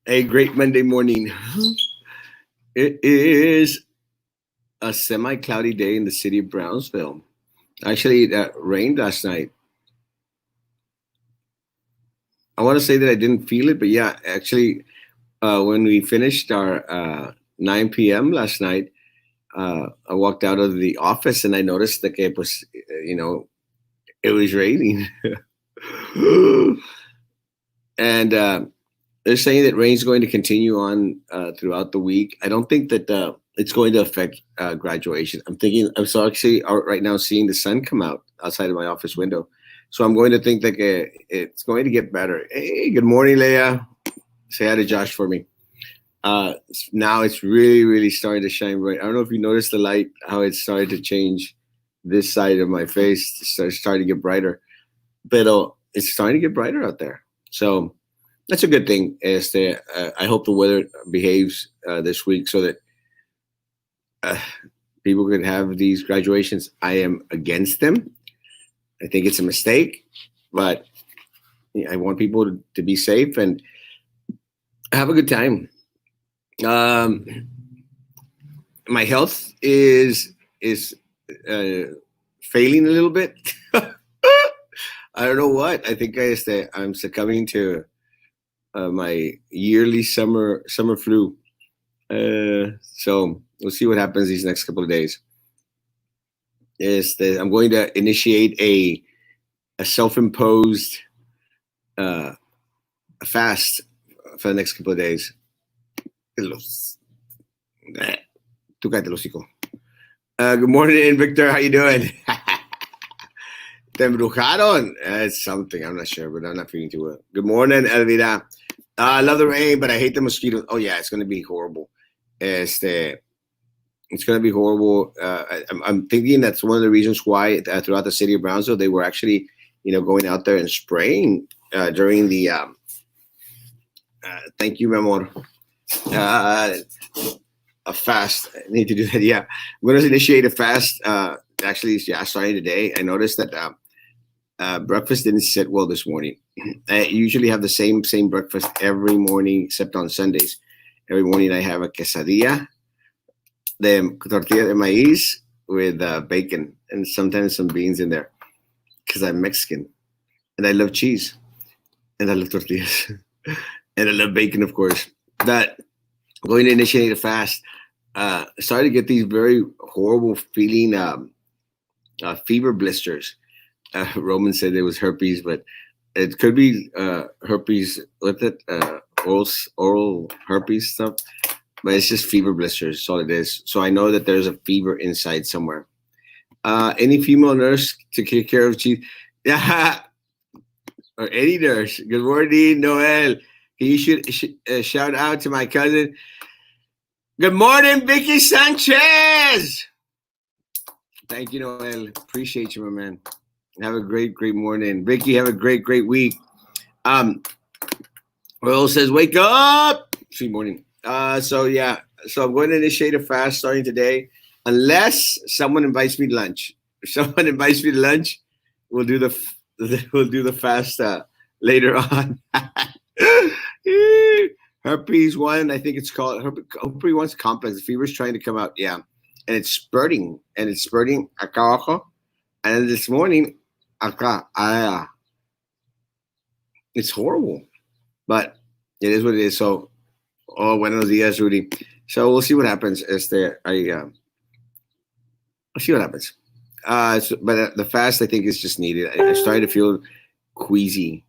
A great Monday morning. It is a semi cloudy day in the city of Brownsville. Actually, it rained last night. I want to say that I didn't feel it, but yeah, actually, when we finished our 9 p.m. last night, I walked out of the office and I noticed that it was raining. and they're saying that rain's going to continue on throughout the week. I don't think that it's going to affect graduation. I'm so actually out right now seeing the sun come out outside of my office window. So I'm going to think that it's going to get better. Hey, good morning, Leah. Say hi to Josh for me. Now it's really, really starting to shine bright. I don't know if you noticed the light, how it started to change this side of my face. It's starting to get brighter. But it's starting to get brighter out there. So that's a good thing. I hope the weather behaves this week so that uh, people can have these graduations. I am against them. I think it's a mistake, but I want people to be safe and have a good time. Um, my health is uh, failing a little bit. I don't know what. I think I'm succumbing to my yearly summer flu. So we'll see what happens these next couple of days. I'm going to initiate a self-imposed uh, fast for the next couple of days. Los- Tú cállate el hocico. Good morning, Victor. How you doing? Te embrujaron. It's something. I'm not sure, but I'm not feeling too well. Good morning, Elvira. I love the rain, but I hate the mosquitoes. Oh yeah, it's going to be horrible. Este, it's going to be horrible. I'm thinking that's one of the reasons why throughout the city of Brownsville they were actually, going out there and spraying during the. Thank you, mi amor. Uh, a fast. I need to do that. Yeah, I'm going to initiate a fast. Actually, yeah, starting today. I noticed that breakfast didn't sit well this morning. I usually have the same breakfast every morning except on Sundays. Every morning I have a quesadilla, the tortilla de maíz with bacon and sometimes some beans in there because I'm Mexican and I love cheese and I love tortillas and I love bacon, of course. That I'm going to initiate a fast. Started to get these very horrible feeling fever blisters. Roman said it was herpes, but it could be herpes with it, oral herpes stuff. But it's just fever blisters. That's all it is. So I know that there's a fever inside somewhere. Any female nurse to take care of cheese? Yeah, or any nurse. Good morning, Noel. Can you shout out to my cousin? Good morning, Vicky Sanchez. Thank you, Noel. Appreciate you, my man. Have a great, great morning. Vicky, have a great, great week. Royal says, wake up. Sweet morning. So I'm going to initiate a fast starting today, unless someone invites me to lunch. If someone invites me to lunch, we'll do the fast later on. Herpes one, I think it's called herpes one's complex. The fever's trying to come out, yeah, and it's spurting acá abajo, and then this morning acá, it's horrible, but it is what it is. So, buenos dias, Rudy. So we'll see what happens. I'll see what happens. But the fast, I think, is just needed. I started to feel queasy.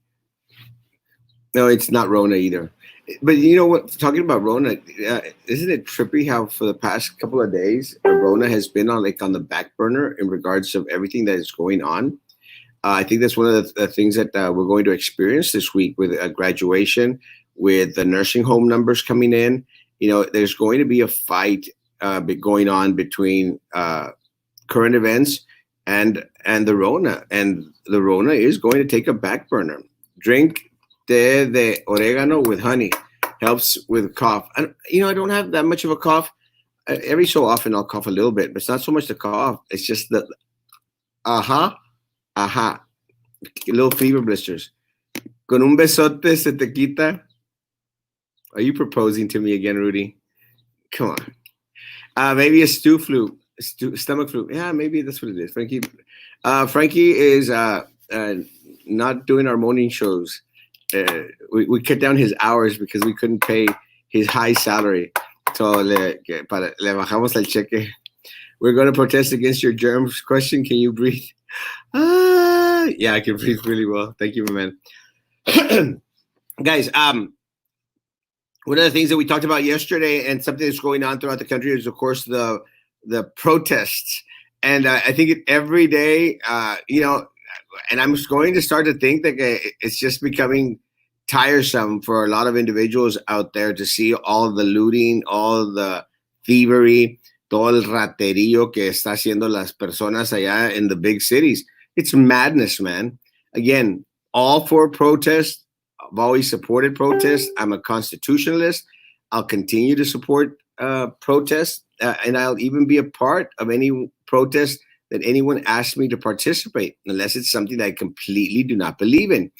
No, it's not Rona either. But you know what? Talking about Rona, isn't it trippy how for the past couple of days, Rona has been on the back burner in regards of everything that is going on. I think that's one of the things that we're going to experience this week with graduation, with the nursing home numbers coming in. There's going to be a fight going on between current events and the Rona, and the Rona is going to take a back burner. Drink té de oregano with honey, helps with cough. I don't have that much of a cough. Every so often I'll cough a little bit, but it's not so much the cough. It's just the aha, little fever blisters. Con un besote se te quita. Are you proposing to me again, Rudy? Come on. Maybe a stew flu, stomach flu. Yeah, maybe that's what it is. Frankie is not doing our morning shows. We cut down his hours because we couldn't pay his high salary. So le bajamos el cheque. We're going to protest against your germs. Question: can you breathe? Yeah, I can breathe really well. Thank you, my man. Guys, one of the things that we talked about yesterday and something that's going on throughout the country is, of course, the protests. And I think every day, and I'm going to start to think that it's just becoming tiresome for a lot of individuals out there to see all the looting, all the thievery, todo el raterío que está haciendo las personas allá in the big cities. It's madness, man. Again, all for protest. I've always supported protests. I'm a constitutionalist. I'll continue to support protests, and I'll even be a part of any protest that anyone asks me to participate, unless it's something that I completely do not believe in.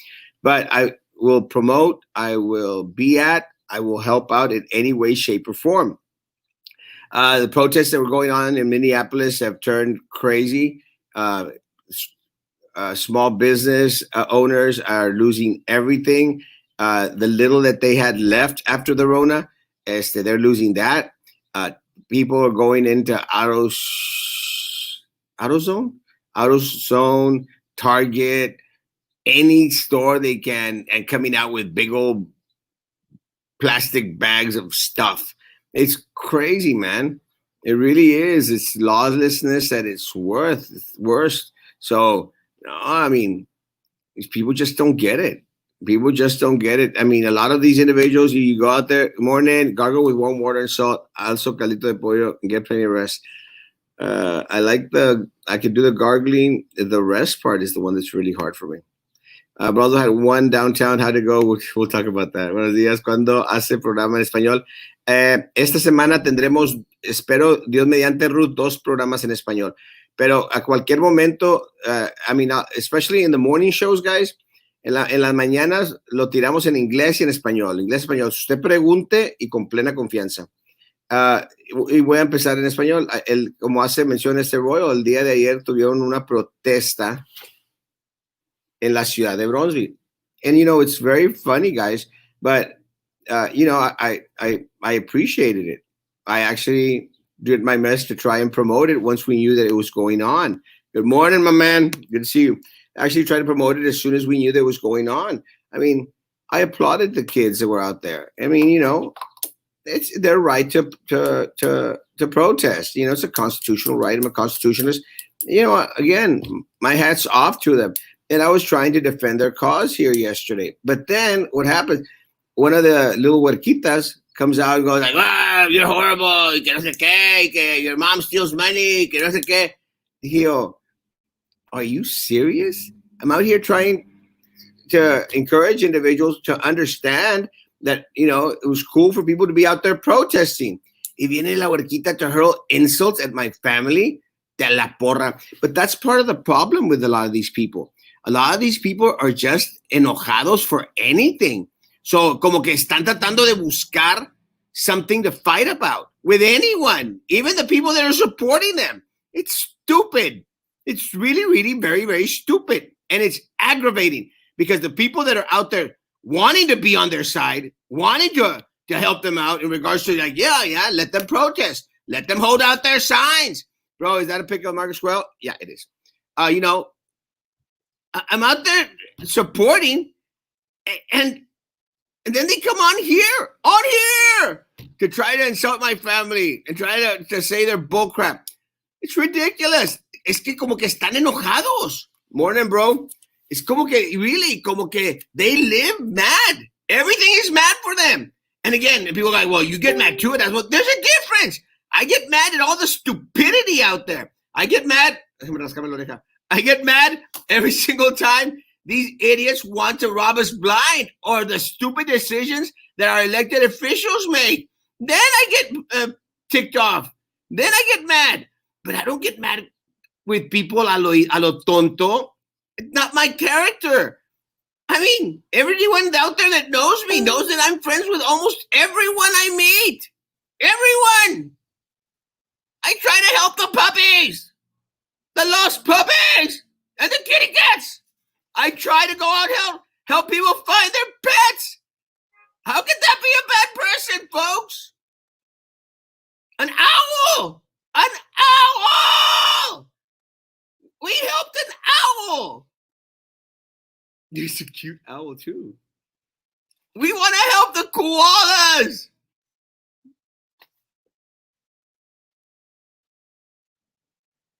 But I will promote, I will be at, I will help out in any way, shape, or form. The protests that were going on in Minneapolis have turned crazy. Small business owners are losing everything. The little that they had left after the Rona, they're losing that. People are going into AutoZone, Target, any store they can, and coming out with big old plastic bags of stuff. It's crazy, man. It really is. It's lawlessness at its worst. So, I mean, these people just don't get it. People just don't get it. I mean, a lot of these individuals, you go out there, morning, gargle with warm water and salt, also calito de pollo, and get plenty of rest. I can do the gargling. The rest part is the one that's really hard for me. But also had one downtown, how to go. We'll talk about that. Buenos días, ¿cuándo hace programa en español? Esta semana tendremos, espero, Dios mediante, Ruth, 2 programas en español. Pero a cualquier momento, especially in the morning shows, guys, en las mañanas lo tiramos en inglés y en español. Inglés y español. Usted pregunte y con plena confianza. Y voy a empezar en español. Como hace mención este rollo, el día de ayer tuvieron una protesta en la ciudad de Bronzeville. And, it's very funny, guys, but, I appreciated it. I actually did my best to try and promote it once we knew that it was going on. Good morning, my man. Good to see you. I actually tried to promote it as soon as we knew that it was going on. I mean, I applauded the kids that were out there. I mean, it's their right to protest. It's a constitutional right. I'm a constitutionalist. Again, my hat's off to them. And I was trying to defend their cause here yesterday. But then what happened? One of the little huerquitas comes out and goes like, you're horrible, que no sé qué, que your mom steals money, que no sé qué. Are you serious? I'm out here trying to encourage individuals to understand that, it was cool for people to be out there protesting. Y viene la huerquita to hurl insults at my family. De la porra. But that's part of the problem with a lot of these people. A lot of these people are just enojados for anything. So, como que están tratando de buscar something to fight about with anyone, even the people that are supporting them. It's stupid. It's really, really very, very stupid. And it's aggravating because the people that are out there wanting to be on their side, wanting to help them out in regards to let them protest. Let them hold out their signs. Bro, is that a picture of Margaret Squirrel? Yeah, it is. I'm out there supporting, and then they come on here to try to insult my family and try to say they're bullcrap. It's ridiculous. Es que como que están enojados. Morning, bro. It's como que they live mad. Everything is mad for them. And again, people are like, well, you get mad too. There's a difference. I get mad at all the stupidity out there. I get mad every single time these idiots want to rob us blind or the stupid decisions that our elected officials make. Then I get ticked off. Then I get mad. But I don't get mad with people a lo tonto. It's not my character. I mean, everyone out there that knows me knows that I'm friends with almost everyone I meet. Everyone. I try to help the puppies, the lost puppies, and the kitty cats. I try to go out and help people find their pets. How could that be a bad person, folks? An owl! An owl! We helped an owl. There's a cute owl, too. We want to help the koalas.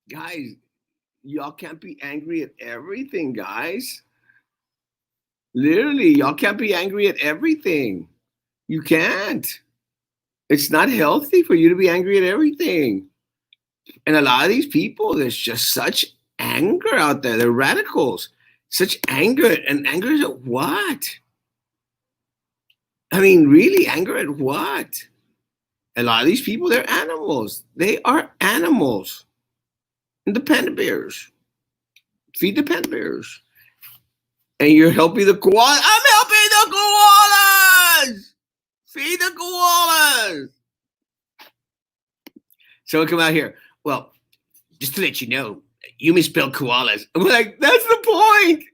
Guys, y'all can't be angry at everything, guys. Literally, y'all can't be angry at everything. You can't. It's not healthy for you to be angry at everything. And a lot of these people, there's just such anger out there. They're radicals. Such anger. And anger at what? I mean, really, anger at what? A lot of these people, they're animals. They are animals. And the panda bears. Feed the panda bears. And you're helping the koalas. I'm helping the koalas. Feed the koalas. So come out here. Well, just to let you know, you misspelled koalas. I'm like, that's the point.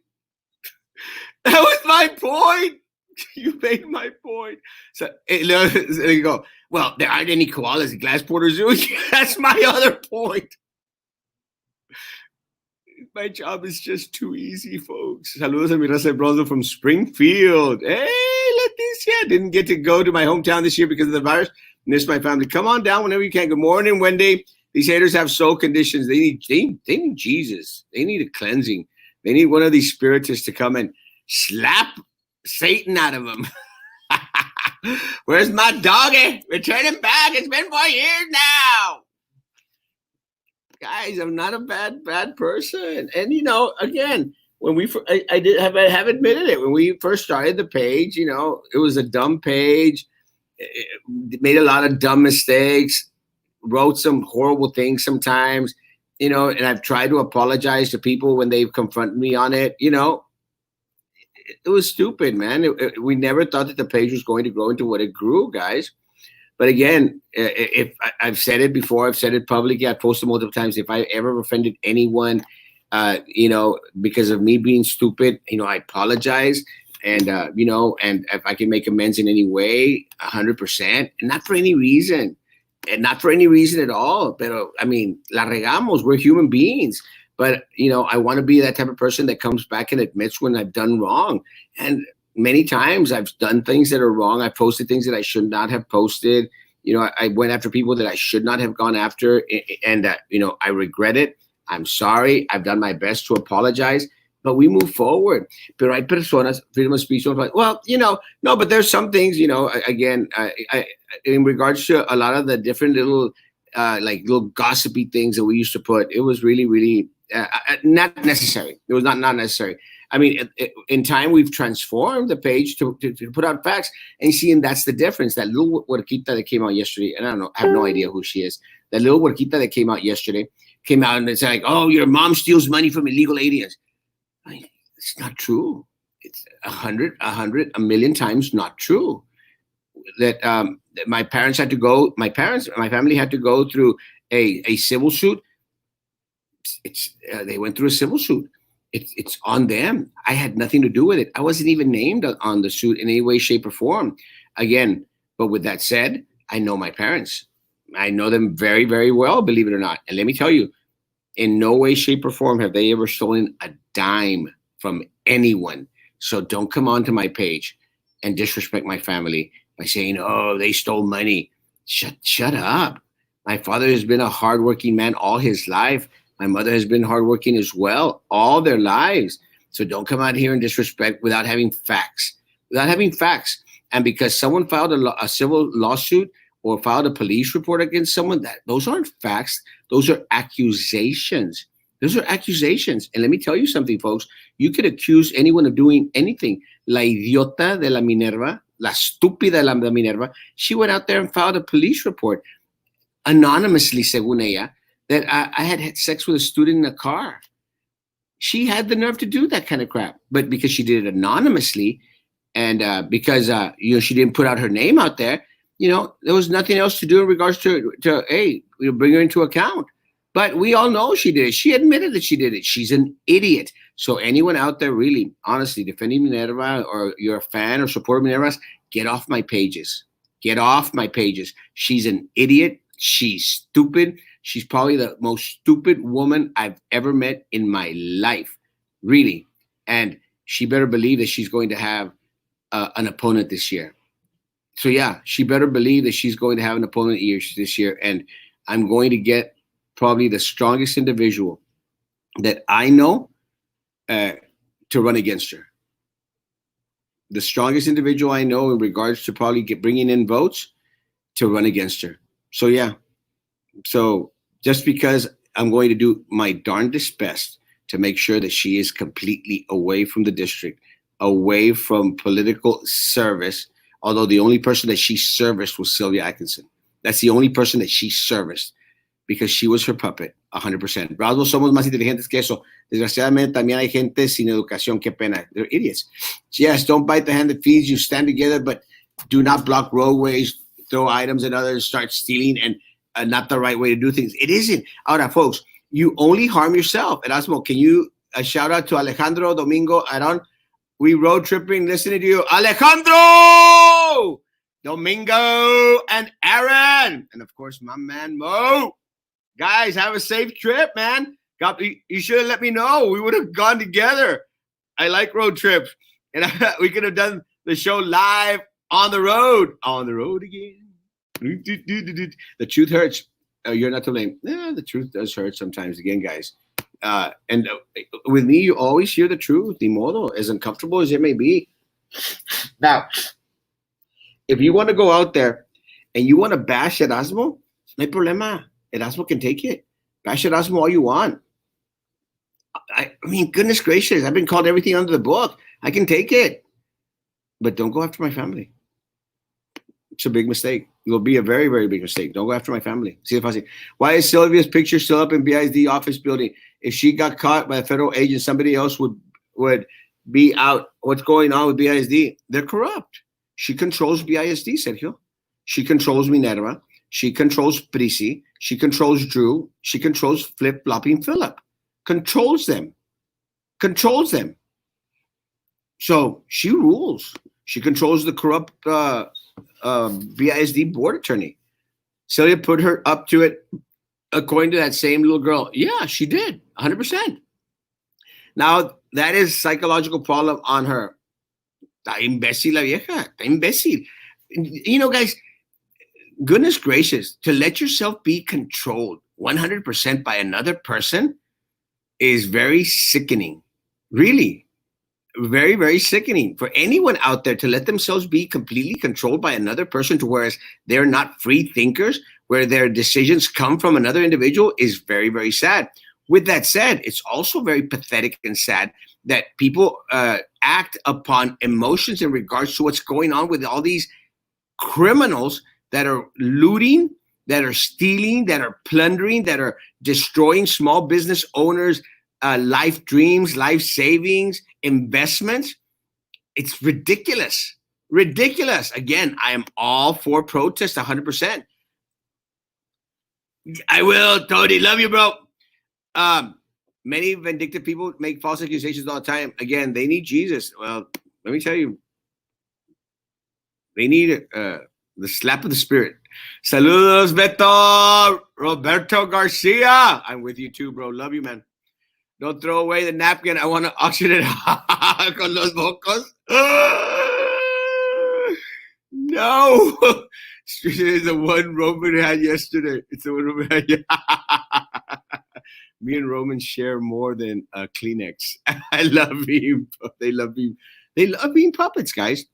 That was my point. You made my point. So there you go. Well, there aren't any koalas in Glassporter Zoo. That's my other point. My job is just too easy, folks. Saludos a mi raza de bronzo from Springfield. Hey, Leticia. Didn't get to go to my hometown this year because of the virus. Miss my family. Come on down whenever you can. Good morning, Wendy. These haters have soul conditions. They need Jesus. They need a cleansing. They need one of these spiritists to come and slap Satan out of them. Where's my doggy? Return him back. It's been 4 years now. Guys, I'm not a bad person. And again, when I have admitted it. When we first started the page, it was a dumb page. It made a lot of dumb mistakes. Wrote some horrible things sometimes, and I've tried to apologize to people when they've confronted me on it. It was stupid, man. We never thought that the page was going to grow into what it grew, guys. But again, if I've said it before, I've said it publicly, I've posted multiple times. If I ever offended anyone, because of me being stupid, I apologize. And, and if I can make amends in any way, 100%, and not for any reason. And not for any reason at all. But I mean, la regamos. We're human beings. But, I want to be that type of person that comes back and admits when I've done wrong. And many times I've done things that are wrong. I posted things that I should not have posted. I went after people that I should not have gone after. And, I regret it. I'm sorry. I've done my best to apologize. But we move forward. Pero hay personas, freedom of speech, well, no, but there's some things, again, I in regards to a lot of the different little, little gossipy things that we used to put, it was really, really not necessary. It was not necessary. I mean, in time, we've transformed the page to put out facts, and seeing that's the difference. That little huerquita that came out yesterday, and I don't know, I have no idea who she is. That little huerquita that came out yesterday came out and it's like, oh, your mom steals money from illegal aliens. It's not true. It's 100, a million times not true. That my parents had to go. My family had to go through a civil suit. They went through a civil suit. It's on them. I had nothing to do with it. I wasn't even named on the suit in any way, shape, or form. Again, but with that said, I know my parents. I know them very, very well, believe it or not. And let me tell you, in no way, shape, or form have they ever stolen a dime from anyone. So don't come onto my page and disrespect my family by saying, oh, they stole money. Shut up. My father has been a hardworking man all his life. My mother has been hardworking as well all their lives. So don't come out here and disrespect without having facts. And because someone filed a civil lawsuit or filed a police report against someone, those aren't facts. Those are accusations. Those are accusations. And let me tell you something, folks. You could accuse anyone of doing anything. La idiota de la Minerva, la estúpida de la Minerva, she went out there and filed a police report anonymously, según ella, that I had sex with a student in a car. She had the nerve to do that kind of crap. But because she did it anonymously, and because she didn't put out her name out there, there was nothing else to do in regards to hey, we'll bring her into account. But we all know she did it. She admitted that she did it. She's an idiot. So anyone out there really, honestly, defending Minerva, or you're a fan or supporter of Minerva, get off my pages. Get off my pages. She's an idiot. She's stupid. She's probably the most stupid woman I've ever met in my life. Really. And she better believe that she's going to have an opponent this year. So yeah, she better believe that she's going to have an opponent this year. And I'm going to get probably the strongest individual that I know to run against her. The strongest individual I know in regards to probably bringing in votes to run against her. So yeah. So just because I'm going to do my darndest best to make sure that she is completely away from the district, away from political service, although the only person that she serviced was Sylvia Atkinson. That's the only person that she serviced, because she was her puppet, 100%. Rasgos somos más inteligentes que eso. Desgraciadamente, también hay gente sin educación. Qué pena. They're idiots. Yes, don't bite the hand that feeds you. Stand together, but do not block roadways, throw items at others, start stealing, and not the right way to do things. It isn't. Ahora, folks, you only harm yourself. Erasmo, can you shout out to Alejandro, Domingo, Aron? We road tripping, listening to you. Alejandro, Domingo, and Aaron. And, of course, my man, Mo. Guys, have a safe trip, man. You should have let me know. We would have gone together. I like road trips. And we could have done the show live on the road. On the road again. The truth hurts. You're not to blame. Yeah, the truth does hurt sometimes again, guys. And with me, you always hear the truth, ni modo, as uncomfortable as it may be. Now, if you want to go out there and you want to bash Erasmo, no problema. Erasmo can take it. Bash Erasmo all you want. I mean, goodness gracious, I've been called everything under the book. I can take it. But don't go after my family. It's a big mistake. It will be a very, very big mistake. Don't go after my family. See if I see. Why is Sylvia's picture still up in BISD office building? If she got caught by a federal agent, somebody else would be out. What's going on with BISD? They're corrupt. She controls BISD, Sergio. She controls Minerva. She controls Prisi. She controls Drew. She controls flip-flopping Philip. Controls them. Controls them. So she rules. She controls the corrupt BISD board attorney. Celia put her up to it according to that same little girl. Yeah, she did. 100%. Now, that is psychological problem on her. Está imbécil la vieja. Está imbécil. You know, guys, goodness gracious, to let yourself be controlled 100% by another person is very sickening. Really. Very, very sickening for anyone out there to let themselves be completely controlled by another person, to whereas they're not free thinkers, where their decisions come from another individual, is very, very sad. With that said, it's also very pathetic and sad that people act upon emotions in regards to what's going on with all these criminals that are looting, that are stealing, that are plundering, that are destroying small business owners' life dreams, life savings, investments. It's ridiculous. Ridiculous. Again, I am all for protest 100%. I will, Tony. Love you, bro. Many vindictive people make false accusations all the time. Again, they need Jesus. Well, let me tell you, they need the slap of the Spirit. Saludos, Beto. Roberto Garcia. I'm with you too, bro. Love you, man. Don't throw away the napkin. I want to auction it con los mocos. No. It's the one Roman had yesterday. It's the one Roman had. Me and Roman share more than Kleenex. I love being. They love being. They love being puppets, guys,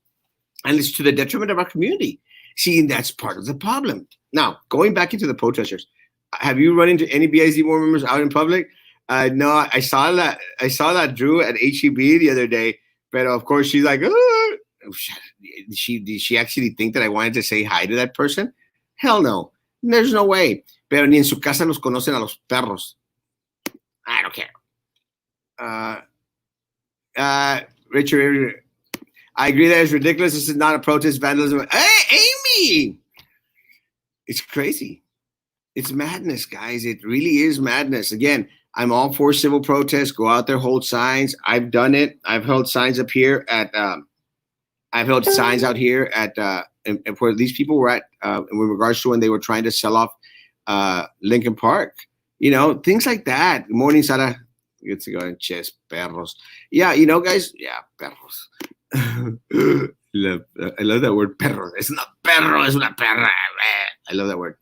and it's to the detriment of our community. See, and that's part of the problem. Now, going back into the protesters, have you run into any BIZ board members out in public? No, I saw that Drew at HEB the other day, but of course she's like, oh. Did she actually think that I wanted to say hi to that person? Hell no. There's no way. Pero ni en su casa los conocen a los perros. I don't care. Uh, uh, Richard, I agree that it's ridiculous. This is not a protest vandalism. Hey, Amy, it's crazy. It's madness, guys. It really is madness. Again, I'm all for civil protests. Go out there, hold signs. I've done it. I've held signs up here at. I've held signs out here at and where these people were at in regards to when they were trying to sell off Lincoln Park. You know, things like that. Good morning, Sara. Gets to go and chess perros. Yeah, you know, guys. Yeah, perros. I love that word, perro. It's not perro, es una perra. I love that word.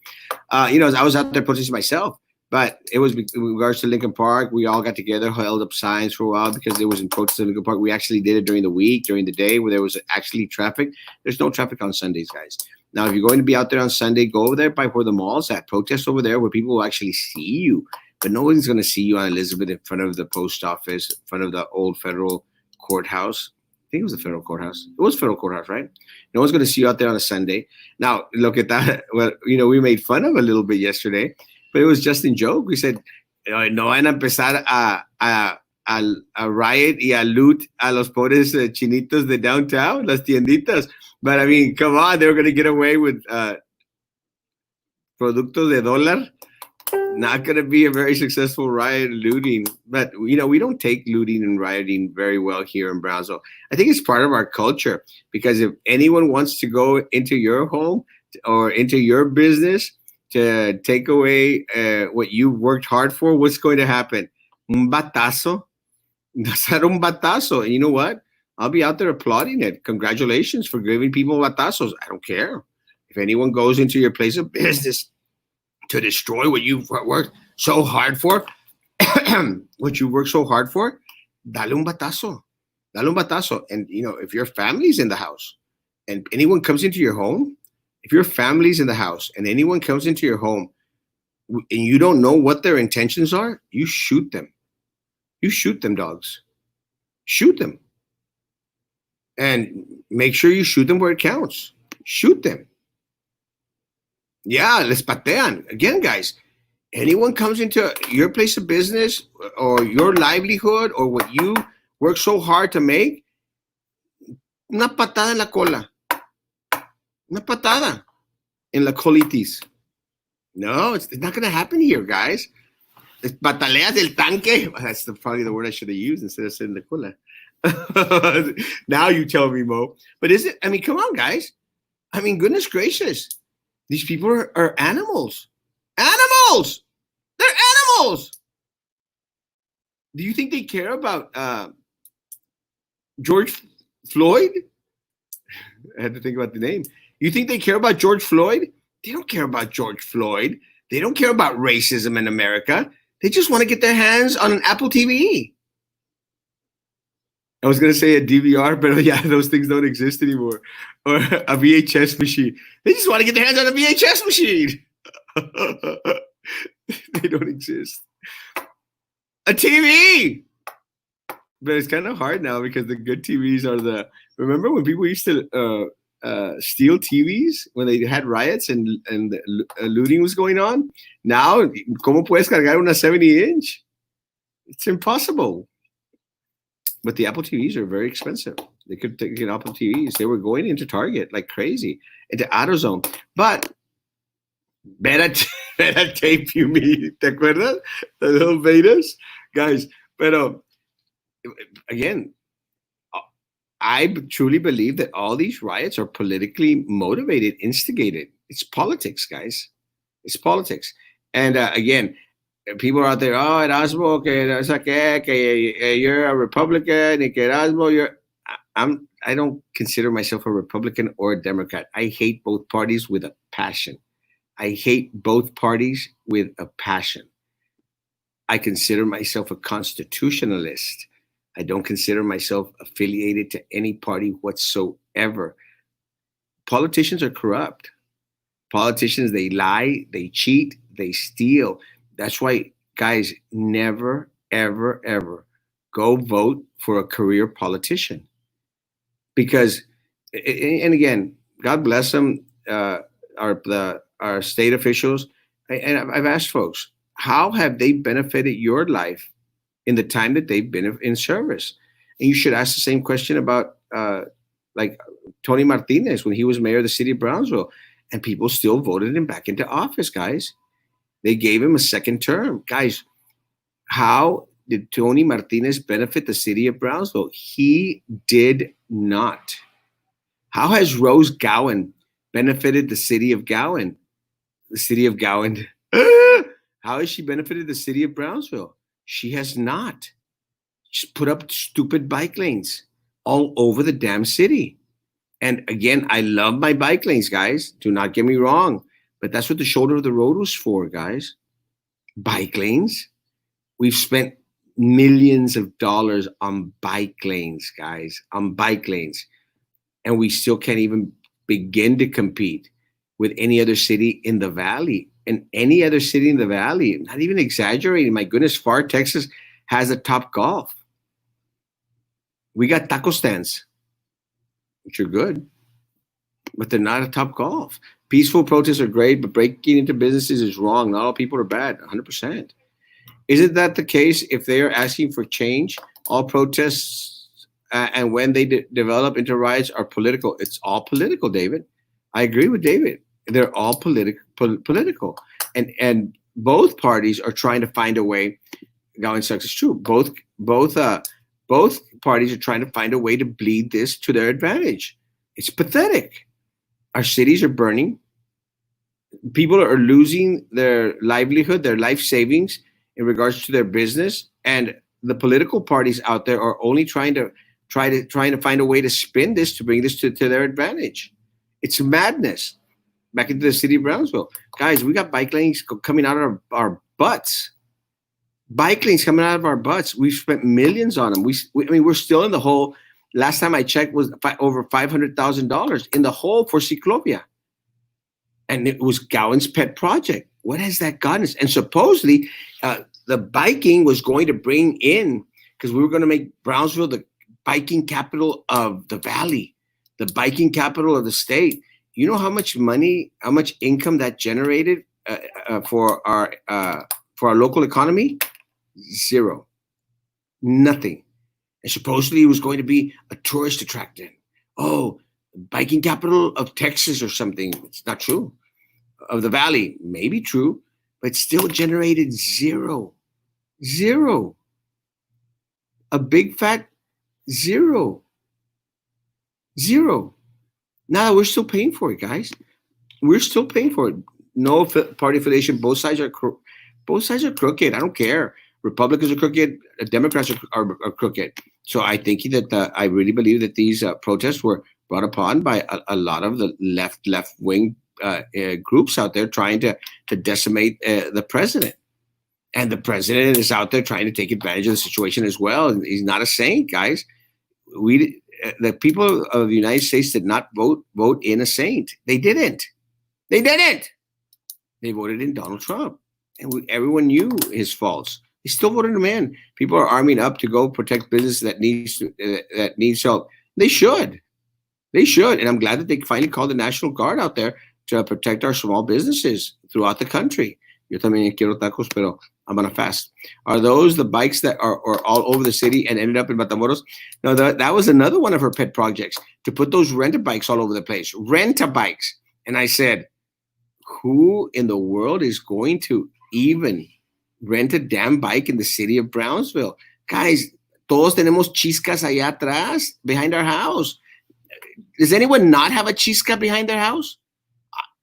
You know, I was out there protesting myself, but it was in regards to Lincoln Park. We all got together, held up signs for a while because there was in protest in Lincoln Park. We actually did it during the week, during the day, where there was actually traffic. There's no traffic on Sundays, guys. Now, if you're going to be out there on Sunday, go over there by where the mall's at. Protest over there where people will actually see you. But nobody's going to see you on Elizabeth in front of the post office, in front of the old federal courthouse. I think it was the federal courthouse. It was federal courthouse, right? No one's going to see you out there on a Sunday. Now, look at that. Well, you know, we made fun of a little bit yesterday, but it was just in joke. We said, no van a empezar a riot y a loot a los pobres chinitos de downtown, las tienditas. But I mean, come on, they were going to get away with productos de dólar. Not going to be a very successful riot looting. But, you know, we don't take looting and rioting very well here in Brownsville. I think it's part of our culture because if anyone wants to go into your home or into your business to take away what you worked hard for, what's going to happen? Un batazo. Dar un batazo. And you know what? I'll be out there applauding it. Congratulations for giving people batazos. I don't care. If anyone goes into your place of business to destroy what you've worked so hard for, what you worked so hard for, dale un batazo. Dale un batazo. And, you know, if your family's in the house and anyone comes into your home, if your family's in the house and anyone comes into your home and you don't know what their intentions are, you shoot them. You shoot them, dogs. Shoot them. And make sure you shoot them where it counts. Shoot them. Yeah, les patean. Again, guys, anyone comes into your place of business or your livelihood or what you work so hard to make, una patada en la cola. Una patada en la colitis. No, it's not going to happen here, guys. Pataleas del tanque. That's probably the word I should have used instead of saying la cola. Now you tell me, Mo. But is it? I mean, come on, guys. I mean, goodness gracious. These people are animals. Animals! They're animals! Do you think they care about George Floyd? I had to think about the name. You think they care about George Floyd? They don't care about George Floyd. They don't care about racism in America. They just want to get their hands on an Apple TV. I was going to say a DVR, but yeah, those things don't exist anymore. Or a VHS machine. They just want to get their hands on a VHS machine. They don't exist. A TV! But it's kind of hard now because the good TVs are the... Remember when people used to steal TVs when they had riots and looting was going on? Now, ¿cómo puedes cargar una 70-inch? It's impossible. But the Apple TVs are very expensive. They could get Apple TVs. They were going into Target like crazy, into AutoZone. But beta tape, you mean? ¿Te acuerdas? The little betas? Guys, but again, I truly believe that all these riots are politically motivated, instigated. It's politics, guys. It's politics. And again, people are out there, oh, Erasmo, que you're a Republican, and que Erasmo, I don't consider myself a Republican or a Democrat. I hate both parties with a passion. I hate both parties with a passion. I consider myself a constitutionalist. I don't consider myself affiliated to any party whatsoever. Politicians are corrupt. Politicians, they lie, they cheat, they steal. That's why, guys, never, ever, ever go vote for a career politician. Because, and again, God bless them, our state officials. And I've asked folks, how have they benefited your life in the time that they've been in service. And you should ask the same question about like Tony Martinez when he was mayor of the city of Brownsville, and people still voted him back into office, guys. They gave him a second term. Guys, how did Tony Martinez benefit the city of Brownsville? He did not. How has Rose Gowan benefited the city of Gowan? The city of Gowan. How has she benefited the city of Brownsville? She has not. She's put up stupid bike lanes all over the damn city. And again, I love my bike lanes, guys. Do not get me wrong. But that's what the shoulder of the road was for, guys. Bike lanes. We've spent millions of dollars on bike lanes, guys, on bike lanes. And we still can't even begin to compete with any other city in the valley. And any other city in the valley, not even exaggerating. My goodness, Far Texas has a Top Golf. We got taco stands, which are good, but they're not a Top Golf. Peaceful protests are great, but breaking into businesses is wrong. Not all people are bad, 100%. Isn't that the case if they are asking for change? All protests and when they develop into riots are political. It's all political, David. I agree with David. They're all political. And both parties are trying to find a way. Gowan sucks. It's true. Both parties are trying to find a way to bleed this to their advantage. It's pathetic. Our cities are burning. People are losing their livelihood, their life savings in regards to their business, and the political parties out there are only trying to find a way to spin this to bring this to their advantage. It's madness. Back into the city of Brownsville, guys, we got bike lanes coming out of our butts. Bike lanes coming out of our butts. We've spent millions on them. I mean, we're still in the hole. Last time I checked was over $500,000 in the hole for Ciclovia. And it was Gowan's pet project. What has that gotten us? And supposedly the biking was going to bring in, because we were going to make Brownsville the biking capital of the valley, the biking capital of the state. You know how much money, how much income that generated for our local economy? Zero. Nothing. And supposedly it was going to be a tourist attraction. Oh, biking capital of Texas or something. It's not true. Of the valley, maybe true, but still generated zero. Zero. A big fat zero. Zero. Now we're still paying for it, guys. We're still paying for it. No party affiliation. Both sides are crooked. I don't care. Republicans are crooked. Democrats are crooked. So I think that I really believe that these protests were brought upon by a lot of the left wing groups out there trying to decimate the president. And the president is out there trying to take advantage of the situation as well. And he's not a saint, guys. The people of the United States did not vote in a saint. They didn't. They voted in Donald Trump. And everyone knew his faults. They still voted him in. People are arming up to go protect business that needs help. They should. And I'm glad that they finally called the National Guard out there to protect our small businesses throughout the country. Yo también quiero tacos, pero I'm on a fast. Are those the bikes that are all over the city and ended up in Matamoros? No, that was another one of her pet projects, to put those rent-a-bikes all over the place. Rent-a-bikes. And I said, who in the world is going to even rent a damn bike in the city of Brownsville? Guys, todos tenemos chiscas allá atrás, behind our house. Does anyone not have a chisca behind their house?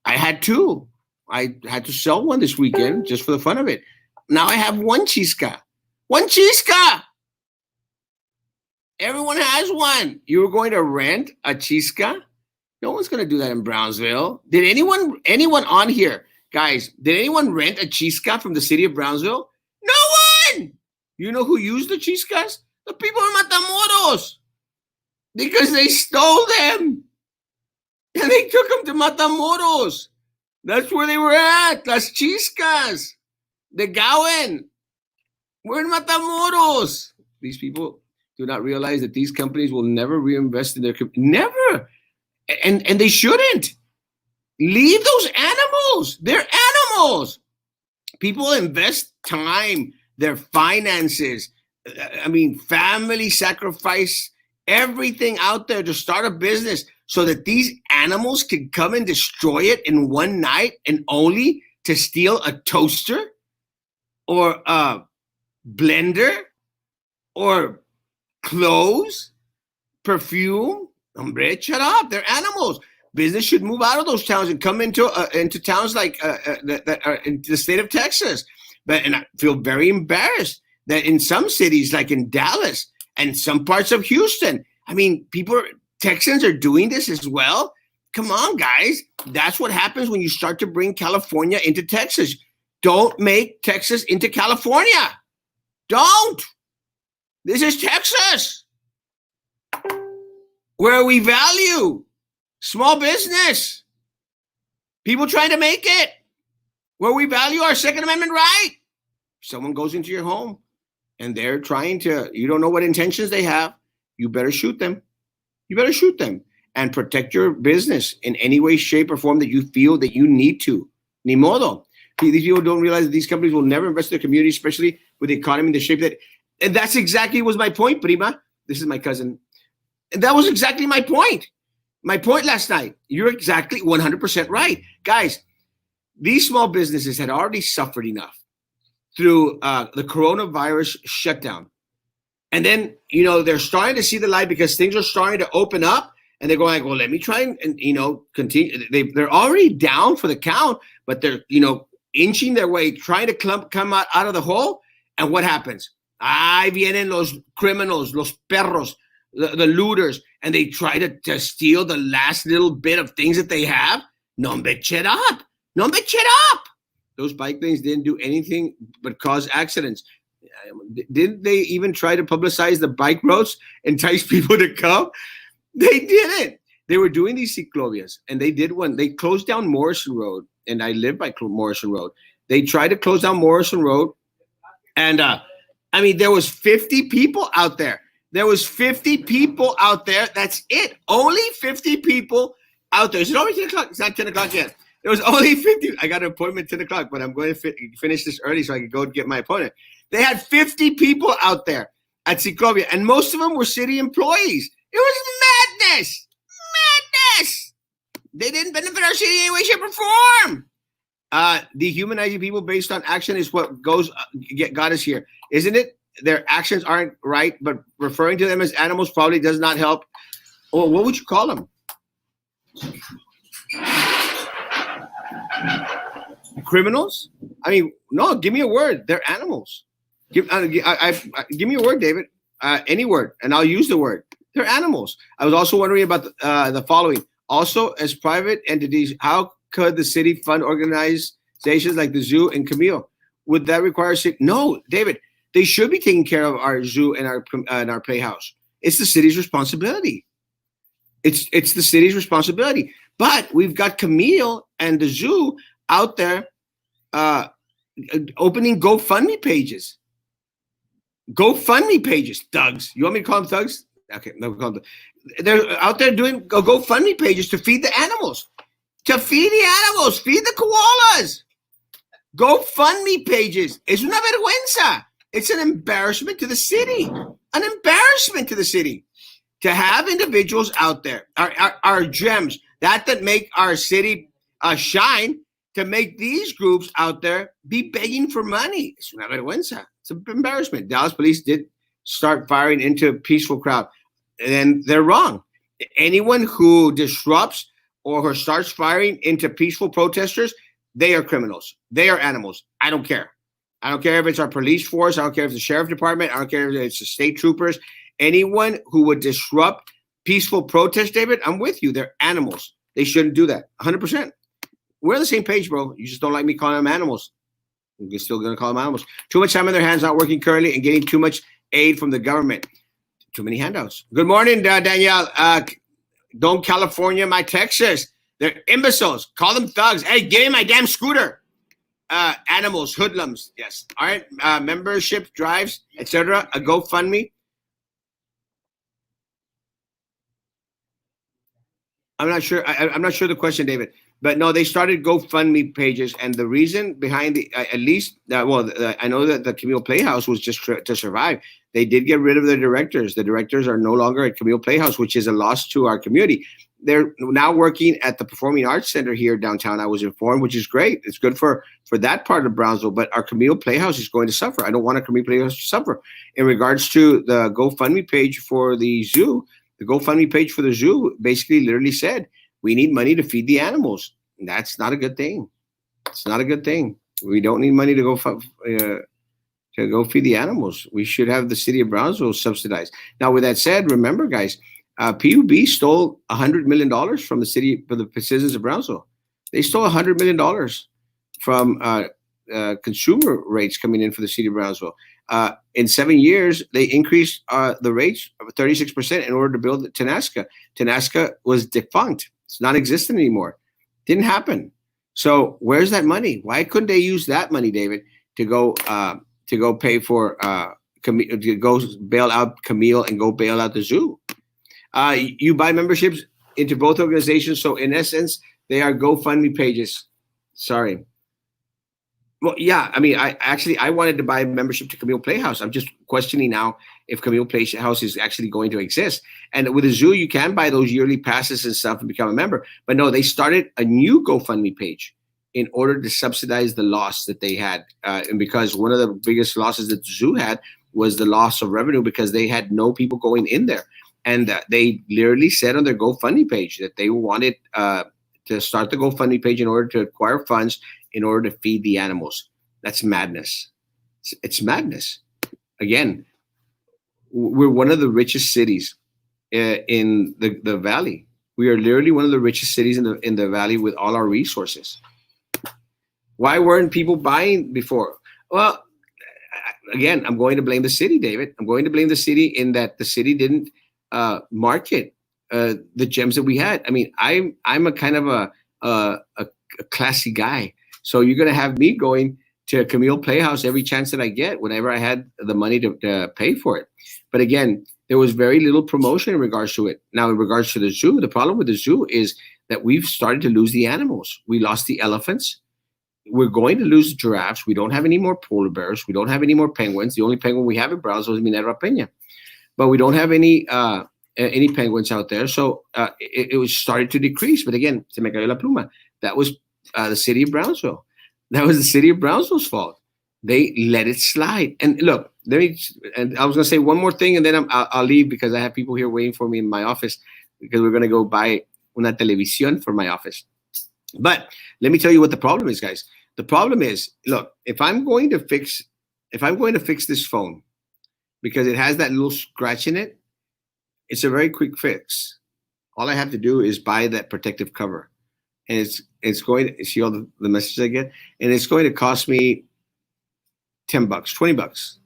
I had two. I had to sell one this weekend just for the fun of it. Now I have one chisca. One chisca! Everyone has one. You were going to rent a chisca? No one's going to do that in Brownsville. Did anyone on here, guys, did anyone rent a chisca from the city of Brownsville? No one! You know who used the chiscas? The people in Matamoros. Because they stole them. And they took them to Matamoros. That's where they were at. Las chiscas. The Gowan. We're in Matamoros. These people do not realize that these companies will never reinvest in their never. And they shouldn't. Leave those animals. They're animals. People invest time, their finances, I mean, family sacrifice everything out there to start a business so that these animals can come and destroy it in one night and only to steal a toaster or a blender or clothes, perfume. Hombre, shut up. They're animals. Business should move out of those towns and come into towns like that are in the state of Texas. And I feel very embarrassed that in some cities, like in Dallas and some parts of Houston, I mean, Texans are doing this as well. Come on, guys. That's what happens when you start to bring California into Texas. Don't make Texas into California. Don't. This is Texas, where we value small business, people trying to make it, where we value our Second Amendment right. Someone goes into your home and they're trying to, you don't know what intentions they have. You better shoot them. You better shoot them and protect your business in any way, shape, or form that you feel that you need to. Ni modo. These people don't realize that these companies will never invest in their community, especially with the economy in the shape that, and that's exactly was my point, Prima. This is my cousin. And that was exactly my point. My point last night. You're exactly 100% right. Guys, these small businesses had already suffered enough through the coronavirus shutdown. And then, they're starting to see the light because things are starting to open up. And they're going like, well, let me try and continue. They're already down for the count, but they're, inching their way, trying to come out of the hole. And what happens? Ahí vienen los criminals, los perros, the looters, and they try to steal the last little bit of things that they have. No, shut up. No, shut up. Those bike lanes didn't do anything but cause accidents. Didn't they even try to publicize the bike roads, entice people to come? They didn't. They were doing these ciclovias, and they did one. They closed down Morrison Road, and I live by Morrison Road. They tried to close down Morrison Road, and there was 50 people out there. There was 50 people out there. That's it. Only 50 people out there. Is it already 10 o'clock? It's not 10 o'clock yet. There was only 50. I got an appointment at 10 o'clock, but I'm going to finish this early so I can go get my appointment. They had 50 people out there at Ciclovia, and most of them were city employees. It was madness. Madness. They didn't benefit our city in any way, shape, or form. Dehumanizing people based on action is what got us here. Isn't it? Their actions aren't right, but referring to them as animals probably does not help. Or what would you call them? Criminals? No, give me a word. They're animals. Give me a word, David. Any word, and I'll use the word. They're animals. I was also wondering about the following. Also, as private entities, how could the city fund organizations like the zoo and Camille? Would that require No, David. They should be taking care of our zoo and our playhouse. It's the city's responsibility. It's the city's responsibility. But we've got Camille and the zoo out there opening GoFundMe pages. GoFundMe pages, thugs. You want me to call them thugs? Okay, no, call them. They're out there doing GoFundMe pages to feed the animals. To feed the animals, feed the koalas. GoFundMe pages. Es una vergüenza. It's an embarrassment to the city. An embarrassment to the city to have individuals out there, our gems, that make our city shine, to make these groups out there be begging for money. It's una vergüenza. It's an embarrassment. Dallas police did start firing into a peaceful crowd, and they're wrong. Anyone who disrupts or who starts firing into peaceful protesters, they are criminals. They are animals. I don't care. I don't care if it's our police force. I don't care if it's the sheriff department. I don't care if it's the state troopers. Anyone who would disrupt peaceful protest, David, I'm with you. They're animals. They shouldn't do that. 100%. We're on the same page, bro. You just don't like me calling them animals. You're still going to call them animals. Too much time in their hands, not working currently, and getting too much aid from the government. Too many handouts. Good morning, Danielle. Don't California my Texas. They're imbeciles. Call them thugs. Hey, give me my damn scooter. Animals, hoodlums. Yes. All right. Membership drives, etc. A GoFundMe. I'm not sure. I'm not sure the question, David. But no, they started GoFundMe pages, and the reason behind the at least I know that the Camille Playhouse was just to survive. They did get rid of the directors. The directors are no longer at Camille Playhouse, which is a loss to our community. They're now working at the Performing Arts Center here downtown. I was informed, which is great. It's good for that part of Brownsville. But our Camille Playhouse is going to suffer. I don't want our Camille Playhouse to suffer. In regards to the GoFundMe page for the zoo, the GoFundMe page for the zoo basically literally said, we need money to feed the animals. And that's not a good thing. It's not a good thing. We don't need money to go feed the animals. We should have the city of Brownsville subsidized. Now, with that said, remember, guys, PUB stole $100 million from the city for the citizens of Brownsville. They stole $100 million from consumer rates coming in for the city of Brownsville. In 7 years, they increased the rates of 36% in order to build Tenasca. Tenasca was defunct. It's non-existent anymore. Didn't happen. So where's that money? Why couldn't they use that money, David, to go pay for to go bail out Camille and go bail out the zoo? You buy memberships into both organizations, so in essence, they are GoFundMe pages. Sorry. Well, yeah. I mean, I wanted to buy a membership to Camille Playhouse. I'm just questioning now if Camille Playhouse is actually going to exist. And with the zoo, you can buy those yearly passes and stuff and become a member. But no, they started a new GoFundMe page in order to subsidize the loss that they had. And because one of the biggest losses that the zoo had was the loss of revenue because they had no people going in there. And they literally said on their GoFundMe page that they wanted to start the GoFundMe page in order to acquire funds in order to feed the animals. That's madness. It's madness. Again, we're one of the richest cities in the valley. We are literally one of the richest cities in the valley with all our resources. Why weren't people buying before? Well, again, I'm going to blame the city, David. I'm going to blame the city in that the city didn't market the gems that we had. I mean, I'm a kind of a classy guy. So you're going to have me going to Camille Playhouse every chance that I get whenever I had the money to pay for it. But again, there was very little promotion in regards to it. Now, in regards to the zoo, the problem with the zoo is that we've started to lose the animals. We lost the elephants. We're going to lose the giraffes. We don't have any more polar bears. We don't have any more penguins. The only penguin we have in Brownsville is Minerva Peña. But we don't have any penguins out there. So it was started to decrease. But again, se me cayó la pluma. That was the city of Brownsville. That was the city of Brownsville's fault. They let it slide. And look, and I was going to say one more thing, and then I'll leave because I have people here waiting for me in my office because we're going to go buy una televisión for my office. But let me tell you what the problem is, guys. The problem is, look, if I'm going to fix this phone because it has that little scratch in it, it's a very quick fix. All I have to do is buy that protective cover. And it's going to see all the messages I get, and it's going to cost me $10, $20.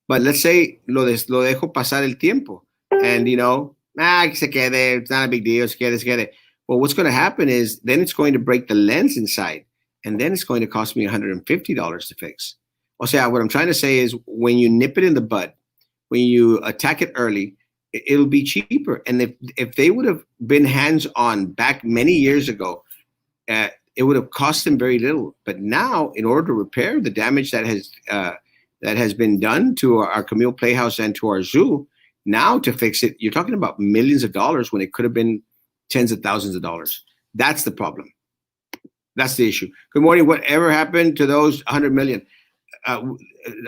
But let's say lo dejo pasar el tiempo, and que se quede, it's not a big deal, se quede. Well, what's going to happen is then it's going to break the lens inside, and then it's going to cost me $150 to fix. O sea, what I'm trying to say is when you nip it in the bud, when you attack it early, it'll be cheaper. And if they would have been hands-on back many years ago, it would have cost them very little. But now, in order to repair the damage that has been done to our Camille Playhouse and to our zoo, now to fix it, you're talking about millions of dollars when it could have been tens of thousands of dollars. That's the problem. That's the issue. Good morning. Whatever happened to those 100 million?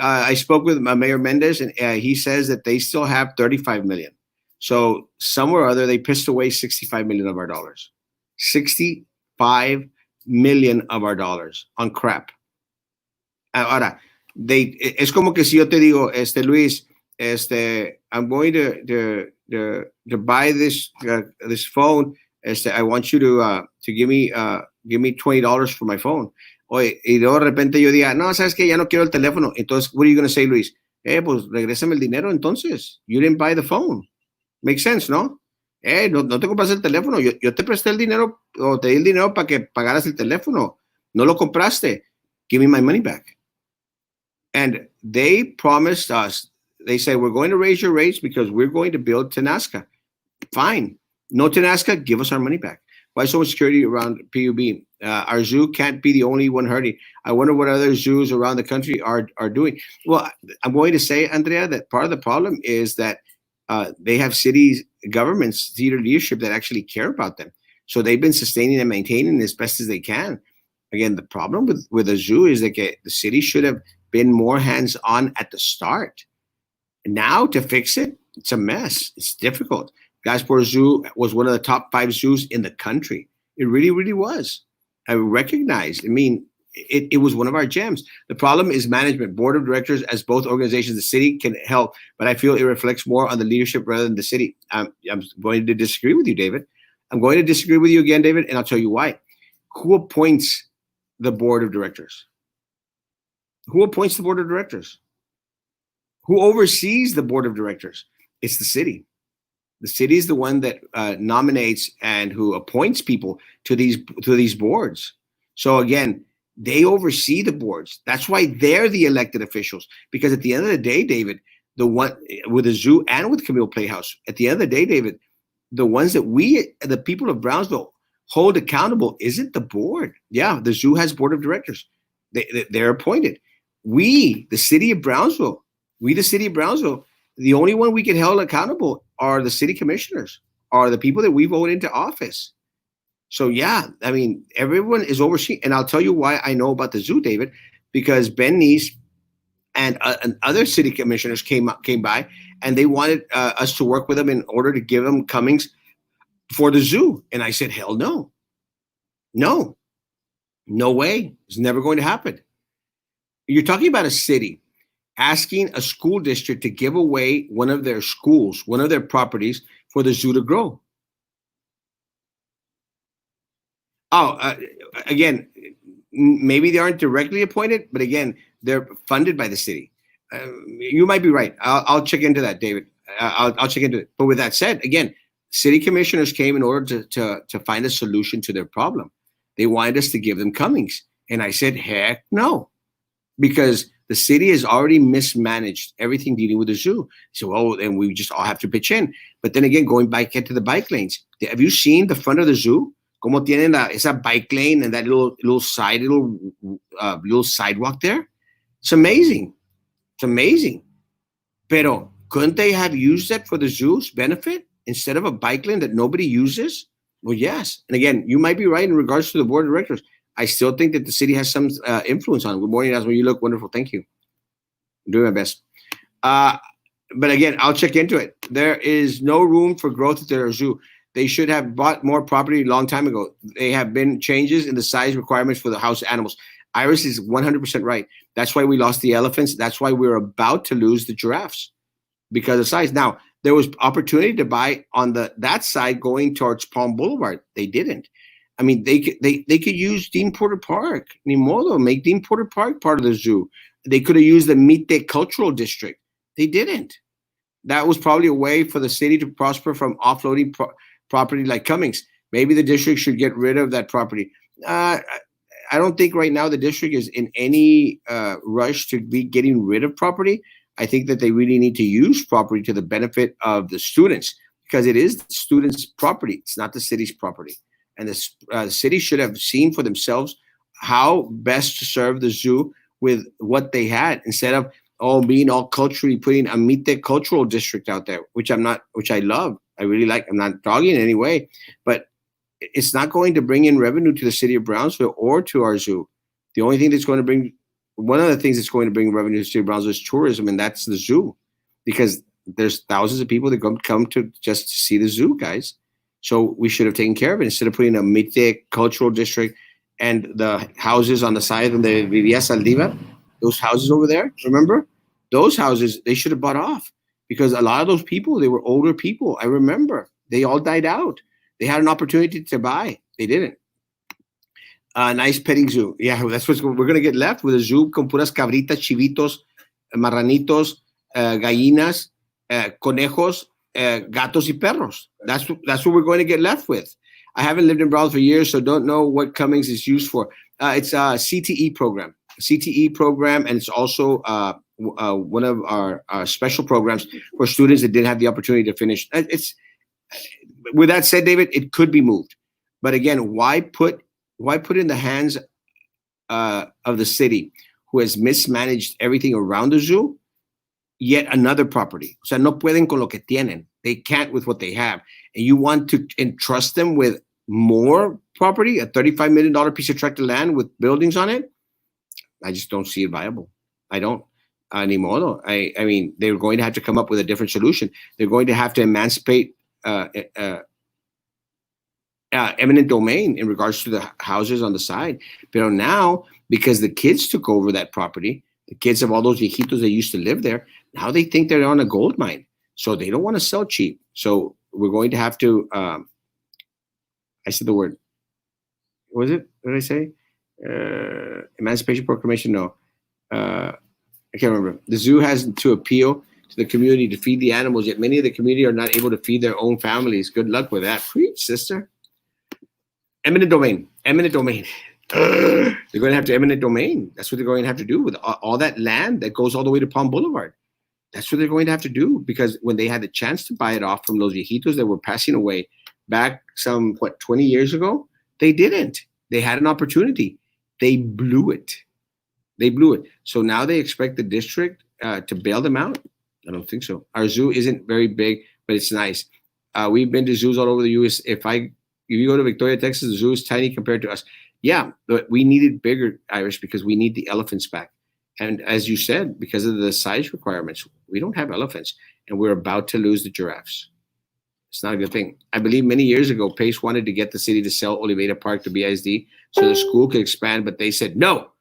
I spoke with Mayor Mendez, and he says that they still have 35 million. So somewhere or other, they pissed away 65 million of our dollars. 65 million of our dollars on crap. Ahora, es como que si yo te digo, Luis, I'm going to buy this phone. I want you to give me $20 for my phone. Oye, y luego de repente yo diga, no, sabes que ya no quiero el teléfono. Entonces, what are you going to say, Luis? Pues regrésame el dinero entonces. You didn't buy the phone. Makes sense, ¿no? No te compras el teléfono. Yo te presté el dinero o te di el dinero para que pagaras el teléfono. No lo compraste. Give me my money back. And they promised us, they said, we're going to raise your rates because we're going to build Tenasca. Fine. No Tenasca, give us our money back. Why so much security around PUB? Our zoo can't be the only one hurting. I wonder what other zoos around the country are doing. Well, I'm going to say, Andrea, that part of the problem is that they have city governments, theater leadership that actually care about them. So they've been sustaining and maintaining as best as they can. Again, the problem with a zoo is that the city should have been more hands on at the start. Now to fix it, it's a mess. It's difficult. Gasport Zoo was one of the top 5 zoos in the country. It really, really was. I recognized. I mean, it was one of our gems. The problem is management, board of directors, as both organizations, the city can help, but I feel it reflects more on the leadership rather than the city. I'm going to disagree with you, David. I'm going to disagree with you again, David, and I'll tell you why. Who appoints the board of directors? Who appoints the board of directors? Who oversees the board of directors? It's the city. The city is the one that nominates and who appoints people to these boards. So again, they oversee the boards. That's why they're the elected officials. Because at the end of the day, David, the one with the zoo and with Camille Playhouse, at the end of the day, David, the ones that the people of Brownsville, hold accountable isn't the board. Yeah, the zoo has board of directors. They're appointed. The city of Brownsville, the only one we get held accountable are the city commissioners, are the people that we vote into office. So yeah, I mean, everyone is overseen. And I'll tell you why I know about the zoo, David, because Ben Neese and other city commissioners came by and they wanted us to work with them in order to give them Cummings for the zoo. And I said, hell no. No way. It's never going to happen. You're talking about a city asking a school district to give away one of their schools, one of their properties for the zoo to grow. Oh, again, maybe they aren't directly appointed, but again, they're funded by the city. You might be right. I'll check into that, David. I'll check into it. But with that said, again, city commissioners came in order to find a solution to their problem. They wanted us to give them Cummings. And I said, heck no, because the city has already mismanaged everything dealing with the zoo. So, and we just all have to pitch in. But then again, going back into the bike lanes, have you seen the front of the zoo? Como tienen esa bike lane and that little sidewalk there? It's amazing. It's amazing. Pero couldn't they have used that for the zoo's benefit instead of a bike lane that nobody uses? Well, yes. And again, you might be right in regards to the board of directors. I still think that the city has some influence on it. Good morning, Erasmo. You look wonderful. Thank you. I'm doing my best. But again, I'll check into it. There is no room for growth at their zoo. They should have bought more property a long time ago. They have been changes in the size requirements for the house animals. Iris is 100% right. That's why we lost the elephants. That's why we're about to lose the giraffes because of size. Now, there was opportunity to buy on that side going towards Palm Boulevard. They didn't. I mean, they could use Dean Porter Park. Ni modo, make Dean Porter Park part of the zoo. They could have used the Mite Cultural District. They didn't. That was probably a way for the city to prosper from offloading property like Cummings. Maybe the district should get rid of that property. I don't think right now the district is in any rush to be getting rid of property. I think that they really need to use property to the benefit of the students because it is the students' property. It's not the city's property. And the city should have seen for themselves how best to serve the zoo with what they had instead of being all culturally putting a Mite cultural district out there, which I love. I really like. I'm not dogging in any way, but it's not going to bring in revenue to the city of Brownsville or to our zoo. The only thing that's going to bring one of the things that's going to bring revenue to the city of Brownsville is tourism, and that's the zoo, because there's thousands of people that come to just see the zoo, guys. So we should have taken care of it instead of putting a Mite cultural district and the houses on the side of the Vivia Saldivar, those houses over there. Remember those houses? They should have bought off because a lot of those people, they were older people. I remember they all died out. They had an opportunity to buy. They didn't. Nice petting zoo. Yeah, that's what we're going to get left with a zoo con puras cabritas, chivitos, marranitos, gallinas, conejos, gatos y perros. That's what we're going to get left with. I haven't lived in Brownsville for years, so don't know what Cummings is used for. It's a CTE program. And it's also one of our special programs for students that didn't have the opportunity to finish. with that said, David, it could be moved. But again, why put in the hands of the city who has mismanaged everything around the zoo yet another property? O sea, no pueden con lo que tienen. They can't with what they have. And you want to entrust them with more property, a $35 million piece of tract of land with buildings on it? I just don't see it viable. I don't. Ni modo. I mean, they're going to have to come up with a different solution. They're going to have to emancipate eminent domain in regards to the houses on the side. But now, because the kids took over that property, the kids of all those viejitos that used to live there, now they think they're on a gold mine. So they don't want to sell cheap. So we're going to have to, I said the word, what was it? What did I say? Emancipation Proclamation? No. I can't remember. The zoo has to appeal to the community to feed the animals, yet many of the community are not able to feed their own families. Good luck with that. Preach, sister. Eminent domain. Eminent domain. They're going to have to eminent domain. That's what they're going to have to do with all that land that goes all the way to Palm Boulevard. That's what they're going to have to do, because when they had the chance to buy it off from those viejitos that were passing away back 20 years ago, they didn't. They had an opportunity. They blew it. They blew it. So now they expect the district to bail them out? I don't think so. Our zoo isn't very big, but it's nice. We've been to zoos all over the U.S. If you go to Victoria, Texas, the zoo is tiny compared to us. Yeah, but we needed bigger, Irish, because we need the elephants back. And as you said, because of the size requirements, we don't have elephants, and we're about to lose the giraffes. It's not a good thing. I believe many years ago, Pace wanted to get the city to sell Oliveira Park to BISD so the school could expand, but they said no.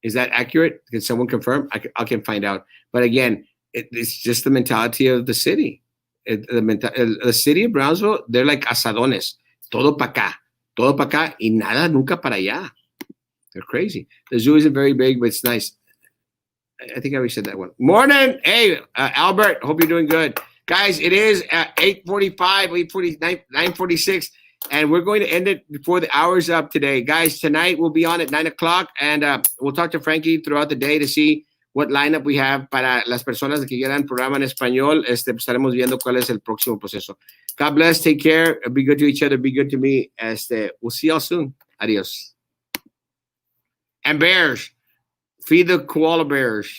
Is that accurate? Can someone confirm? I can find out. But again, it's just the mentality of the city. The city of Brownsville, they're like asadones. Todo pa' acá. Todo pa' acá y nada nunca para allá. They're crazy. The zoo isn't very big, but it's nice. I think I already said that one. Morning. Hey, Albert. Hope you're doing good. Guys, it is 8:45, 9:46, and we're going to end it before the hour's up today. Guys, tonight we'll be on at 9 o'clock, and we'll talk to Frankie throughout the day to see what lineup we have para las personas que quieran programa en español. Estaremos viendo cuál es el próximo proceso. God bless. Take care. Be good to each other. Be good to me. We'll see y'all soon. Adios. And bears. Feed the koala bears.